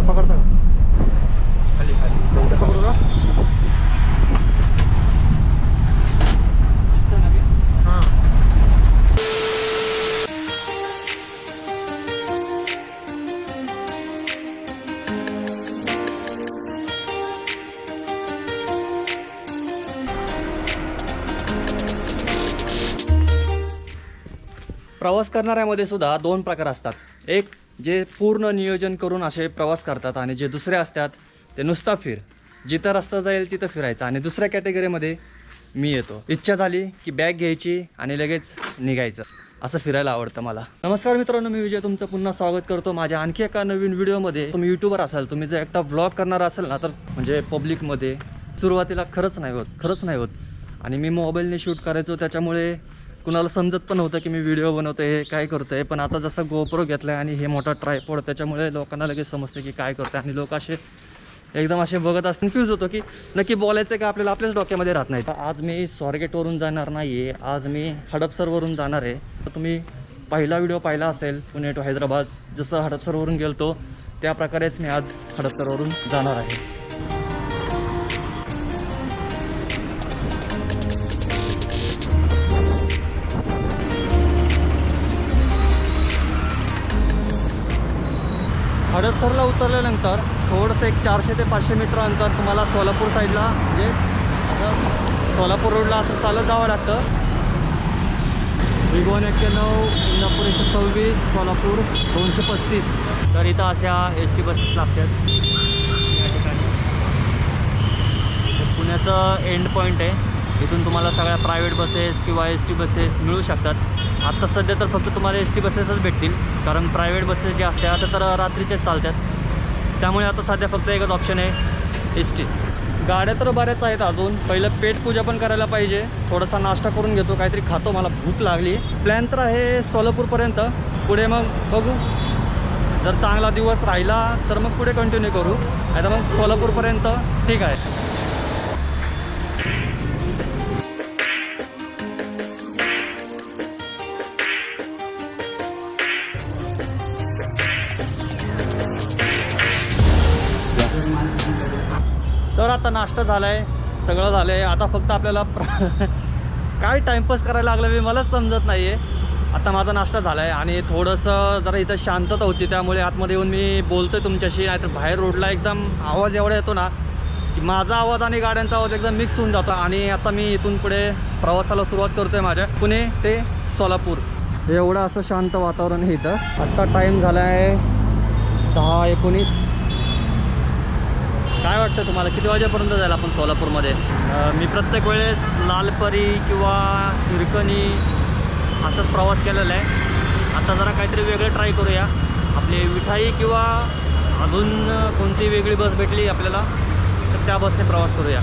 पकडता का? खाली खाली पकडू का? दिसतं ना? हां. प्रवास करणाऱ्यामध्ये सुद्धा दोन प्रकार असतात. एक जे पूर्ण नियोजन करून असे प्रवास करतात आणि जे दुसरे असतात ते नुसता फिर, जिथं रस्ता जाईल तिथं फिरायचं. आणि दुसऱ्या कॅटेगरीमध्ये मी येतो. इच्छा झाली की बॅग घ्यायची आणि लगेच निघायचं. असं फिरायला आवडतं मला. नमस्कार मित्रांनो, मी विजय तुमचं पुन्हा स्वागत करतो माझ्या आणखी एका नवीन व्हिडिओमध्ये. तुम्ही यूट्यूबर असाल, तुम्ही जर एकटा व्लॉग करणार असाल ना, तर म्हणजे पब्लिकमध्ये सुरुवातीला खरंच नाही होत. आणि मी मोबाईलने शूट करायचो, त्याच्यामुळे कुणाला समजत पण होतं की मी व्हिडिओ बनवतो आहे, काय करतो आहे. पण आता जसं गोप्रो घेतला आहे आणि हे मोठा ट्रायपॉड, त्याच्यामुळे लोकांना लगेच समजतं की काय करतं आहे. आणि लोक असे एकदम असे बघत असतात, कन्फ्यूज होतो की नक्की बोलायचं का आपल्याला आपल्याच डोक्यामध्ये राहत नाही. आज मी स्वारगेटवरून जाणार नाही आहे, आज मी हडपसरवरून जाणार आहे. तर तुम्ही पहिला व्हिडिओ पाहिला असेल, पुणे टू हैदराबाद, जसं हडपसरवरून गेलतो त्या प्रकारेच मी आज हडपसरवरून जाणार आहे. हडपसरला उतरल्यानंतर थोडंसं एक 400 ते 500 मीटर अंतर तुम्हाला सोलापूर साईडला, म्हणजे असं सोलापूर रोडला असं चालत जावं लागतं. विगोन 91, इंदापूर 126, सोलापूर 235. तर इथं अशा ST बसेस लागतात या ठिकाणी. पुण्याचं एंड पॉईंट आहे. इथून तुम्हाला सगळ्या प्रायव्हेट बसेस किंवा ST बसेस मिळू शकतात. आत्ता सध्या तर फक्त तुम्हाला ST बसेसच भेटतील, कारण प्रायव्हेट बसेस जे असतात आता तर रात्रीचेच चालतात. त्यामुळे आता सध्या फक्त एकच ऑप्शन आहे ST. गाड्या तर बऱ्याच आहेत अजून. पहिलं पेटपूजा पण करायला पाहिजे. थोडासा नाश्ता करून घेतो, काहीतरी खातो, मला भूक लागली. प्लॅन तर आहे सोलापूरपर्यंत, पुढे मग बघू. जर चांगला दिवस राहिला तर मग पुढे कंटिन्यू करू, नाही तर मग सोलापूरपर्यंत ठीक आहे. तर आता नाश्ता झाला आहे, सगळं झालं आहे. आता फक्त आपल्याला काय टाईमपास करायला लागलं मी मलाच समजत नाही आहे. आता माझा नाश्ता झाला आहे आणि थोडंसं जरा इथं शांतता होती, त्यामुळे आतमध्ये येऊन मी बोलतो आहे तुमच्याशी. नाहीतर बाहेर रोडला एकदम आवाज एवढा येतो ना की माझा आवाज आणि गाड्यांचा आवाज एकदम मिक्स होऊन जातो. आणि आता मी इथून पुढे प्रवासाला सुरुवात करतो आहे माझ्या, पुणे ते सोलापूर. एवढं असं शांत वातावरण आहे इथं. आत्ता टाईम झाला आहे 10:19. काय वाटतं तुम्हाला किती वाजेपर्यंत जाईल आपण सोलापूरमध्ये? मी प्रत्येक वेळेस लालपरी किंवा हिरकणी असंच प्रवास केलेला आहे. आता जरा काहीतरी वेगळं ट्राय करूया. आपली विठाई किंवा अजून कोणती वेगळी बस भेटली आपल्याला तर त्या बसने प्रवास करूया.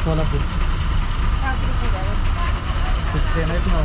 सोलापूर सुट्टे नाहीत ना.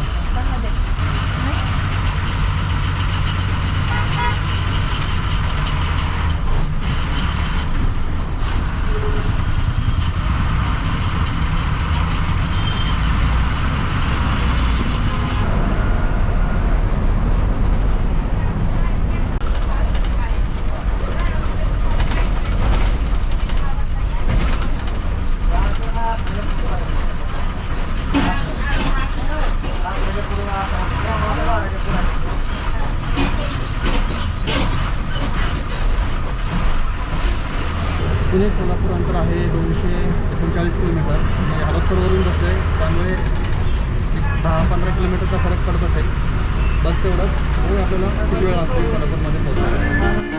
पुणे सोलापूर अंतर आहे 239 किलोमीटर. मी हडपसरवरून बसलो आहे, त्यामुळे एक 10-15 किलोमीटरचा फरक पडत असेल. बस तेवढंच. हो, आपल्याला किती वेळ लागतो सोलापूरमध्ये पोहोचायला.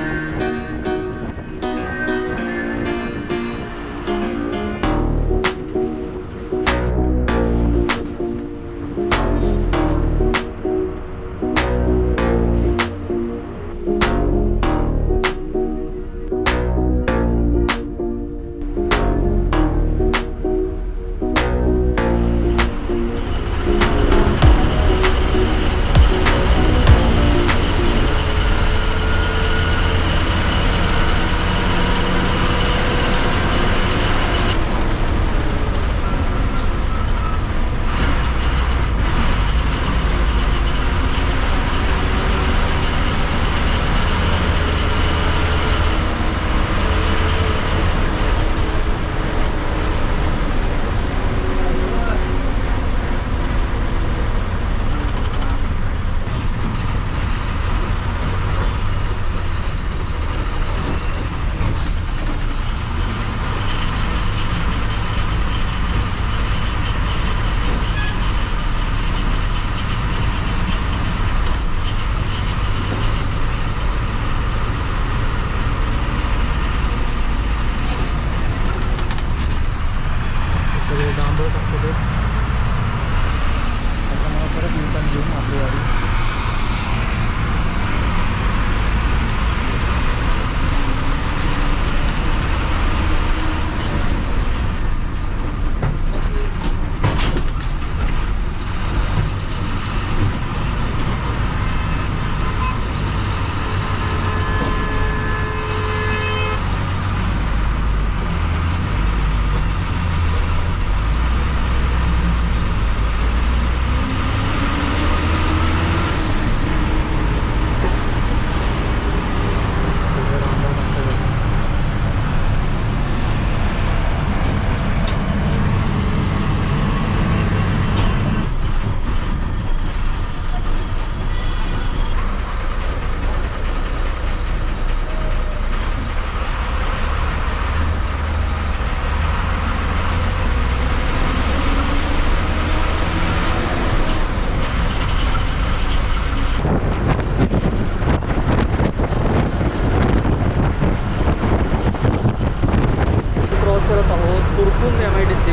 करत आहोत कुरकुम MIDC.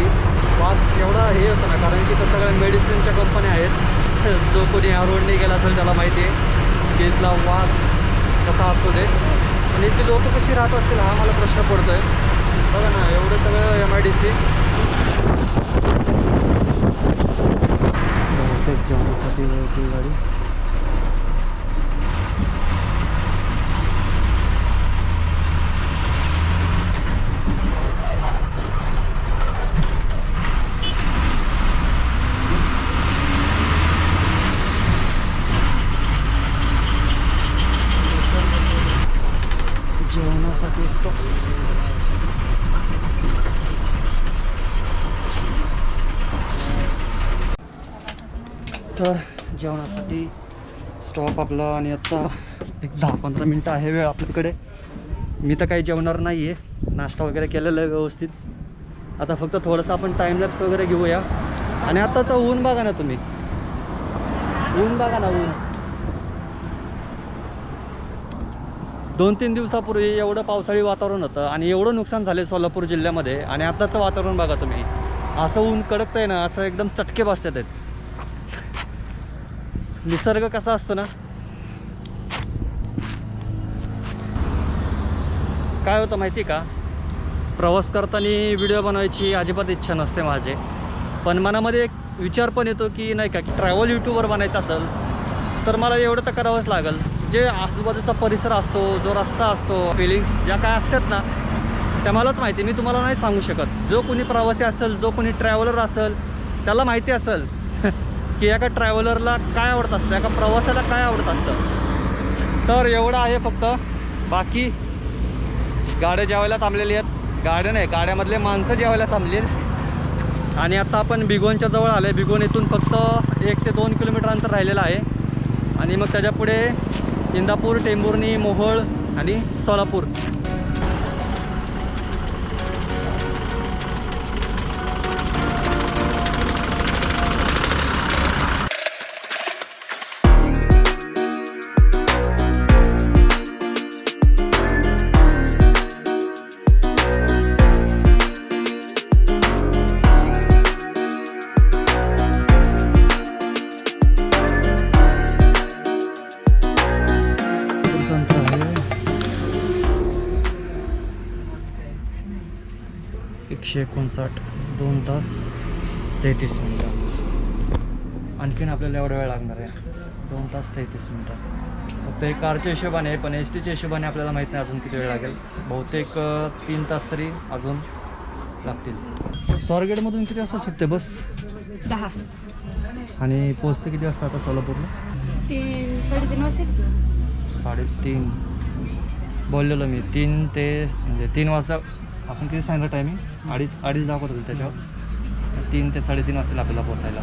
वास एवढा हे होतं ना, कारण की तर सगळ्या मेडिसिनच्या कंपन्या आहेत. जो कोणी या रोडने गेला असेल त्याला माहिती आहे की इथला वास कसा असतो ते. आणि इथली लोक कशी राहत असतील हा मला प्रश्न पडतो आहे. बघा ना, एवढं सगळं MIDC. जेवणासाठी गाडी. जेवणासाठी स्टॉप. तर जेवणासाठी स्टॉप आपला. आणि आता एक 10-15 मिनटं आहे वेळ आपल्याकडे. मी तर काही जेवणार नाही आहे, नाश्ता वगैरे केलेला आहे व्यवस्थित. आता फक्त थोडंसं आपण टाईमलॅप्स वगैरे घेऊया. आणि आताचं ऊन बघा ना तुम्ही, ऊन बघा ना, ऊन. 2-3 दिवसापूर्वी एवढं पावसाळी वातावरण होतं आणि एवढं नुकसान झालं सोलापूर जिल्ह्यामध्ये. आणि आताचं वातावरण बघा तुम्ही, असं ऊन कडकत आहे ना, असं एकदम चटके बसतात आहेत. निसर्ग कसा असतो ना. काय होतं माहिती का, प्रवास करताना व्हिडिओ बनवायची अजिबात इच्छा नसते माझे. पण मनामध्ये एक विचार पण येतो की नाही का, की ट्रॅव्हल यूट्यूबर बनायचं असेल तर मला एवढं तर करावंच लागेल. जे आजूबाजूचा परिसर असतो, जो रस्ता असतो, फिलिंग्स ज्या काय असतात ना, त्या मलाच माहिती. मी तुम्हाला नाही सांगू शकत. जो कोणी प्रवासी असेल, जो कोणी ट्रॅव्हलर असेल, त्याला माहिती असेल की एका ट्रॅव्हलरला काय आवडत असतं, एका प्रवासाला काय आवडत असतं. तर एवढं आहे फक्त. बाकी गाड्या जेवायला थांबलेली आहेत. गाड्या नाही, गाड्यामधले माणसं जेवायला थांबली आहेत. आणि आता आपण भिगवणच्या जवळ आलो आहे. भिगवण इथून फक्त 1 ते 2 किलोमीटर अंतर राहिलेलं आहे. आणि मग त्याच्यापुढे इंदापूर, टेंभुर्णी, मोहोळ आणि सोलापूर. एकशे 59, 2 तास 33 मिनटं. आणखीन आपल्याला एवढा वेळ लागणार आहे, 2 तास 33 मिनटं. फक्त एक कारच्या हिशोबाने, पण STच्या हिशोबाने आपल्याला माहीत नाही अजून किती वेळ लागेल. बहुतेक 3 तास तरी अजून लागतील. स्वारगेटमधून किती वाजता सुटते बस? 10. आणि पोचते किती वाजता आता सोलापूरला? 3-3:30 वाजता. 3:30 बोललेलो मी. 3 ते म्हणजे 3 वाजता. आपण किती सांगितलं टायमिंग? 2:30 दाखवत होते त्याच्यावर. 3 ते 3:30 वाजता आपल्याला पोचायला.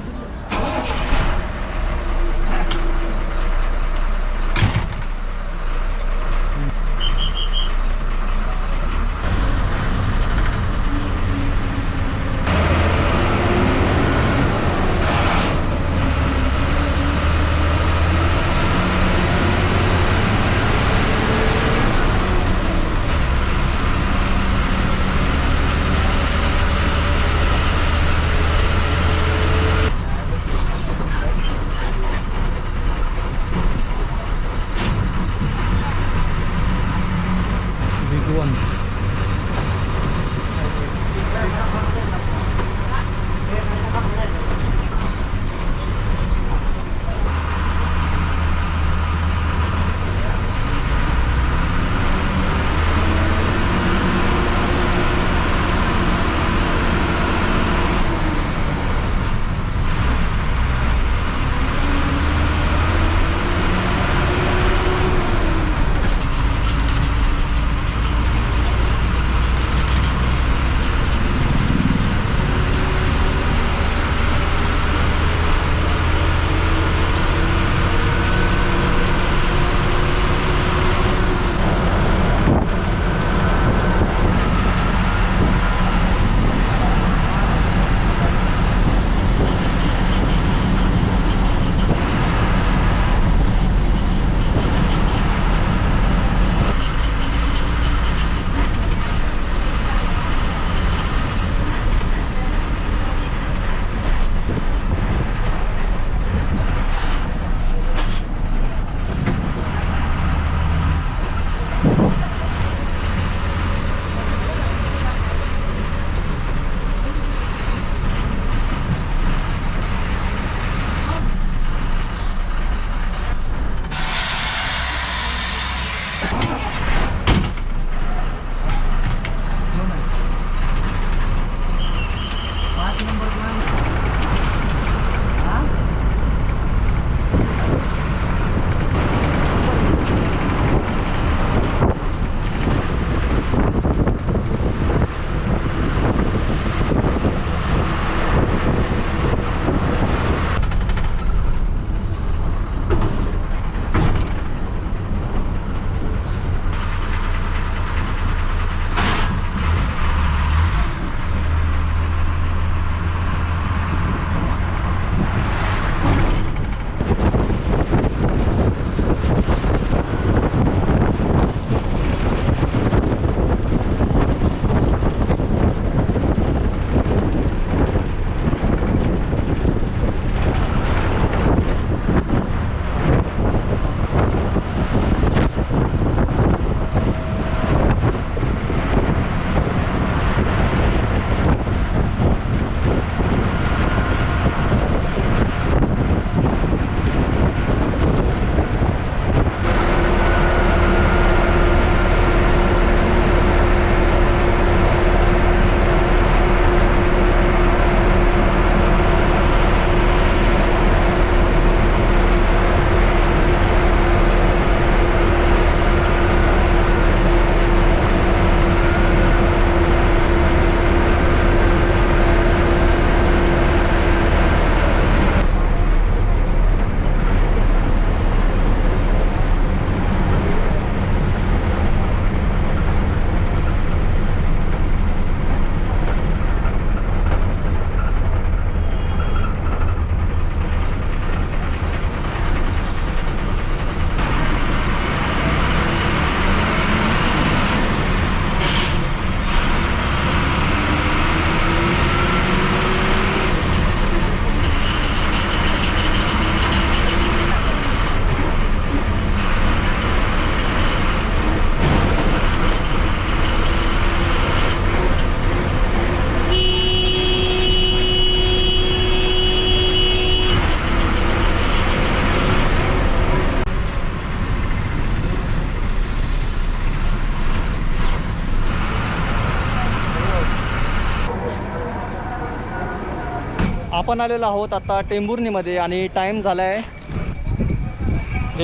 आपण आलेलो आहोत आता टेंभुर्णीमध्ये आणि टाईम झाला आहे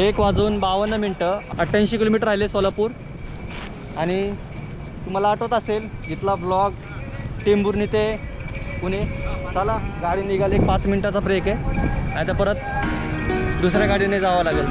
1:52 88 किलोमीटर राहिले सोलापूर. आणि तुम्हाला आठवत असेल इथला ब्लॉग टेंभुर्णी ते पुणे. चला गाडी निघाली, 5 मिनटाचा ब्रेक आहे, नाही तर परत दुसऱ्या गाडीने जावं लागेल.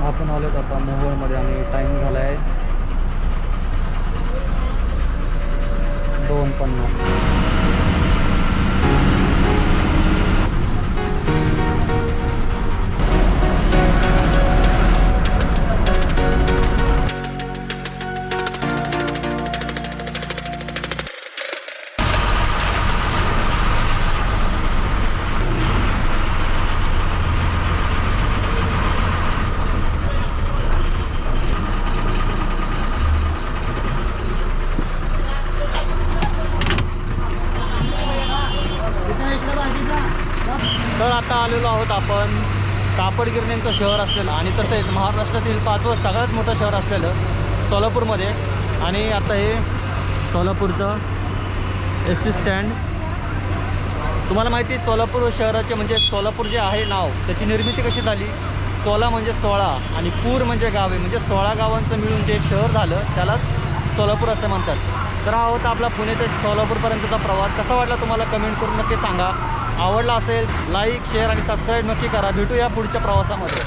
आपण आलोत आता मोहोळमध्ये आणि टाईम झाला आहे 2:50. तर आता आलेलो आहोत आपण कापड गिरण्यांचं शहर असलेलं आणि तसेच महाराष्ट्रातील 5वं सगळ्यात मोठं शहर असलेलं सोलापूरमध्ये. आणि आता हे सोलापूरचं एस टी स्टँड. तुम्हाला माहिती आहे सोलापूर शहराचे म्हणजे सोलापूर जे आहे नाव त्याची निर्मिती कशी झाली. सोला म्हणजे 16 आणि पूर म्हणजे गावे, म्हणजे 16 गावांचं मिळून जे शहर झालं त्यालाच सोलापूर असं म्हणतात. तर हा होता आपला पुणे ते सोलापूरपर्यंतचा प्रवास. कसा वाटला तुम्हाला कमेंट करून नक्की सांगा. आवडला असेल लाईक शेअर आणि सबस्क्राईब नक्की करा. भेटूया पुढच्या प्रवासामध्ये.